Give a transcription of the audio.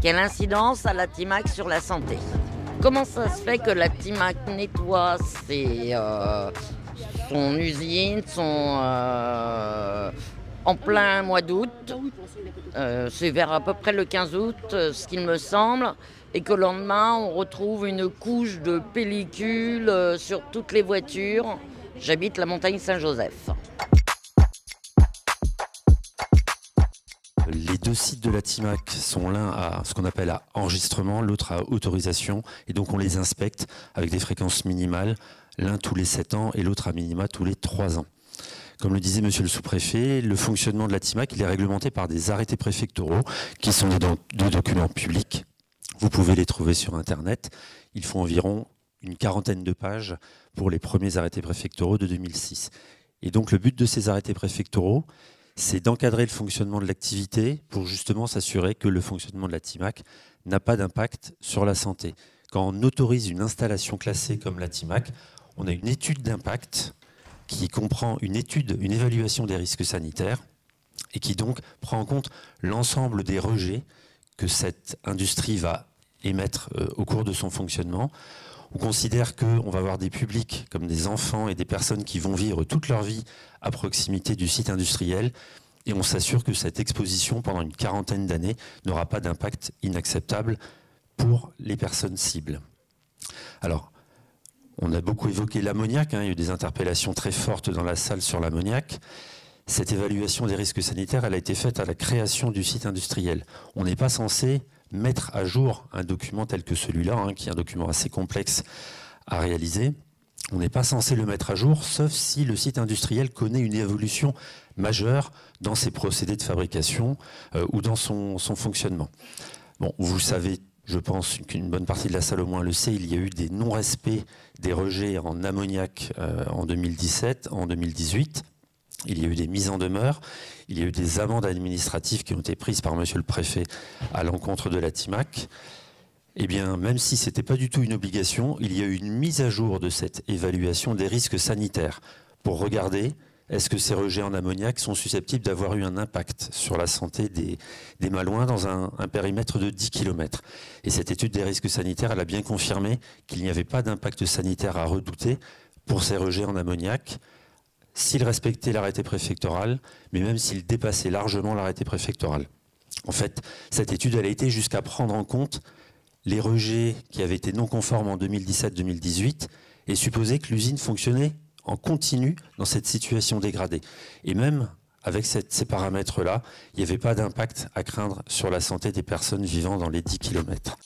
Quelle incidence a la Timac sur la santé? Comment ça se fait que la Timac nettoie son usine, en plein mois d'août, c'est vers à peu près le 15 août, ce qu'il me semble, et que le lendemain, on retrouve une couche de pellicule sur toutes les voitures. J'habite la montagne Saint-Joseph. Les deux sites de la Timac sont l'un à ce qu'on appelle à enregistrement, l'autre à autorisation, et donc on les inspecte avec des fréquences minimales, l'un tous les 7 ans et l'autre à minima tous les 3 ans. Comme le disait monsieur le sous-préfet, le fonctionnement de la Timac il est réglementé par des arrêtés préfectoraux qui sont des documents publics. Vous pouvez les trouver sur Internet. Ils font environ une quarantaine de pages pour les premiers arrêtés préfectoraux de 2006. Et donc le but de ces arrêtés préfectoraux, c'est d'encadrer le fonctionnement de l'activité pour justement s'assurer que le fonctionnement de la Timac n'a pas d'impact sur la santé. Quand on autorise une installation classée comme la Timac, on a une étude d'impact qui comprend une évaluation des risques sanitaires et qui donc prend en compte l'ensemble des rejets que cette industrie va émettre au cours de son fonctionnement. On considère qu'on va avoir des publics comme des enfants et des personnes qui vont vivre toute leur vie à proximité du site industriel et on s'assure que cette exposition pendant une quarantaine d'années n'aura pas d'impact inacceptable pour les personnes cibles. Alors, on a beaucoup évoqué l'ammoniac, il y a eu des interpellations très fortes dans la salle sur l'ammoniac. Cette évaluation des risques sanitaires, elle a été faite à la création du site industriel. On n'est pas censé mettre à jour un document tel que celui-là, qui est un document assez complexe à réaliser. On n'est pas censé le mettre à jour, sauf si le site industriel connaît une évolution majeure dans ses procédés de fabrication ou dans son fonctionnement. Bon, vous savez, je pense qu'une bonne partie de la salle au moins le sait, il y a eu des non-respects des rejets en ammoniac en 2017, en 2018. Il y a eu des mises en demeure, il y a eu des amendes administratives qui ont été prises par monsieur le préfet à l'encontre de la Timac. Eh bien, même si ce n'était pas du tout une obligation, il y a eu une mise à jour de cette évaluation des risques sanitaires pour regarder est-ce que ces rejets en ammoniac sont susceptibles d'avoir eu un impact sur la santé des Malouins dans un périmètre de 10 km. Et cette étude des risques sanitaires, elle a bien confirmé qu'il n'y avait pas d'impact sanitaire à redouter pour ces rejets en ammoniac, s'il respectait l'arrêté préfectoral, mais même s'il dépassait largement l'arrêté préfectoral. En fait, cette étude elle a été jusqu'à prendre en compte les rejets qui avaient été non conformes en 2017-2018 et supposer que l'usine fonctionnait en continu dans cette situation dégradée. Et même avec ces paramètres-là, il n'y avait pas d'impact à craindre sur la santé des personnes vivant dans les 10 km.